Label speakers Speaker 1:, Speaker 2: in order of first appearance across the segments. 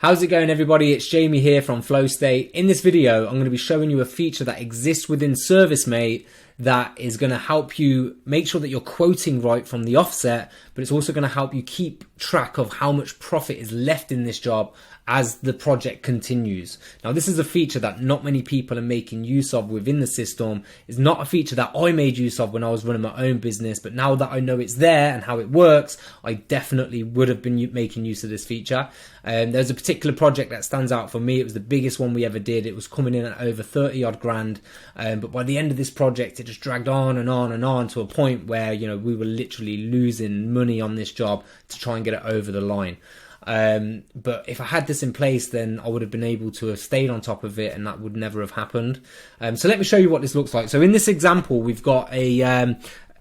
Speaker 1: How's it going, everybody? It's Jamie here from Flow State. In this video, I'm going to be showing you a feature that exists within ServiceM8 that is going to help you make sure that you're quoting right from the offset, but it's also going to help you keep track of how much profit is left in this job as the project continues. Now, this is a feature that not many people are making use of within the system. It's not a feature that I made use of when I was running my own business, but now that I know it's there and how it works, I definitely would have been making use of this feature. There's a particular project that stands out for me. It was the biggest one we ever did. It was coming in at over 30 odd grand. But by the end of this project, it just dragged on and on and on to a point where, you know, we were literally losing money on this job to try and get it over the line. But if I had this in place, then I would have been able to have stayed on top of it, and that would never have happened. So let me show you what this looks like. So in this example, we've got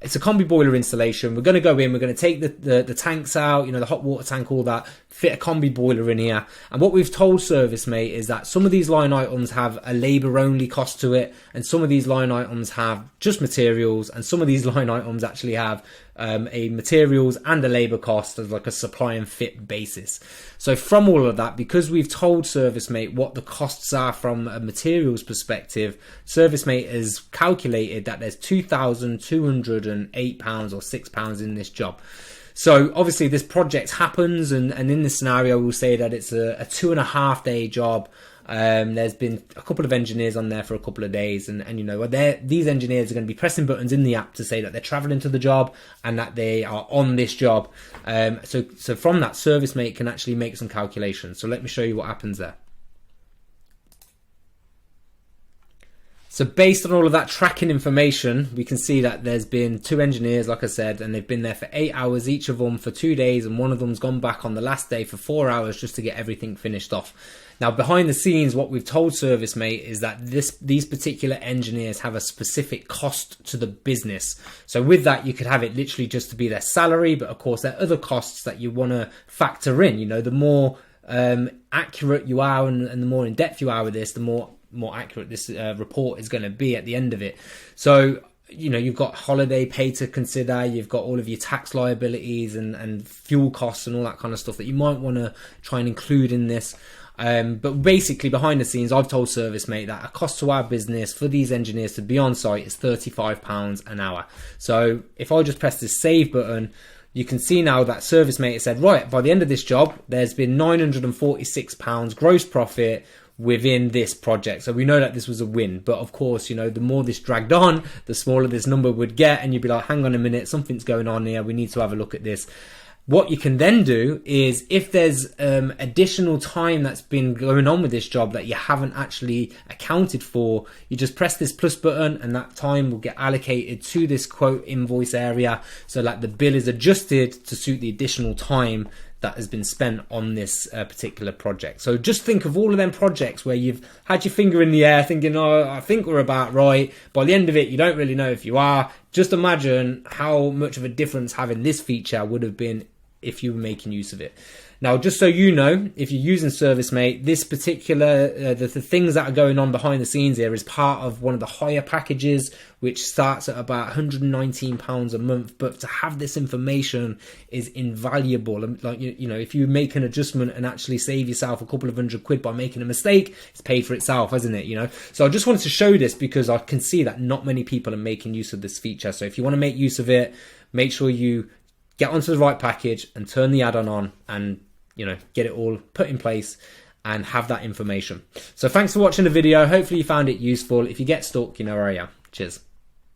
Speaker 1: it's a combi boiler installation. We're going to go in, we're going to take the tanks out, you know, the hot water tank, all that, fit a combi boiler in here. And what we've told ServiceM8 is that some of these line items have a labor only cost to it, and some of these line items have just materials, and some of these line items actually have a materials and a labor cost as like a supply and fit basis. So from all of that, because we've told ServiceM8 what the costs are from a materials perspective, ServiceM8 has calculated that there's £2,208 or £6 in this job. So obviously this project happens, and in this scenario we'll say that it's a 2.5 day job. There's been a couple of engineers on there for a couple of days, and you know, these engineers are going to be pressing buttons in the app to say that they're traveling to the job and that they are on this job. So from that, ServiceM8 can actually make some calculations. So let me show you what happens there. So based on all of that tracking information, we can see that there's been 2 engineers, like I said, and they've been there for 8 hours, each of them for 2 days, and one of them's gone back on the last day for 4 hours just to get everything finished off. Now, behind the scenes, what we've told ServiceM8 is that these particular engineers have a specific cost to the business. So with that, you could have it literally just to be their salary, but of course, there are other costs that you want to factor in. You know, the more accurate you are and the more in depth you are with this, the more accurate this report is going to be at the end of it. So, you know, you've got holiday pay to consider, you've got all of your tax liabilities and fuel costs and all that kind of stuff that you might want to try and include in this. But basically, behind the scenes, I've told ServiceM8 that a cost to our business for these engineers to be on site is £35 an hour. So if I just press this save button, you can see now that ServiceM8 has said, right, by the end of this job, there's been £946 gross profit within this project. So we know that this was a win, but of course, you know, the more this dragged on, the smaller this number would get, and you'd be like, hang on a minute, something's going on here, we need to have a look at this. What you can then do is, if there's additional time that's been going on with this job that you haven't actually accounted for, you just press this plus button and that time will get allocated to this quote invoice area, so that the bill is adjusted to suit the additional time that has been spent on this particular project. So just think of all of them projects where you've had your finger in the air thinking, oh, I think we're about right. By the end of it, you don't really know if you are. Just imagine how much of a difference having this feature would have been if you were making use of it. Now, just so you know, if you're using ServiceM8, this particular, the things that are going on behind the scenes here is part of one of the higher packages, which starts at about £119 a month. But to have this information is invaluable. Like, you know, if you make an adjustment and actually save yourself a couple of £100 by making a mistake, it's paid for itself, hasn't it? You know, so I just wanted to show this because I can see that not many people are making use of this feature. So if you want to make use of it, make sure you get onto the right package and turn the add-on on, and you know, get it all put in place and have that information. So thanks for watching the video. Hopefully you found it useful. If you get stuck, you know where I am. Cheers.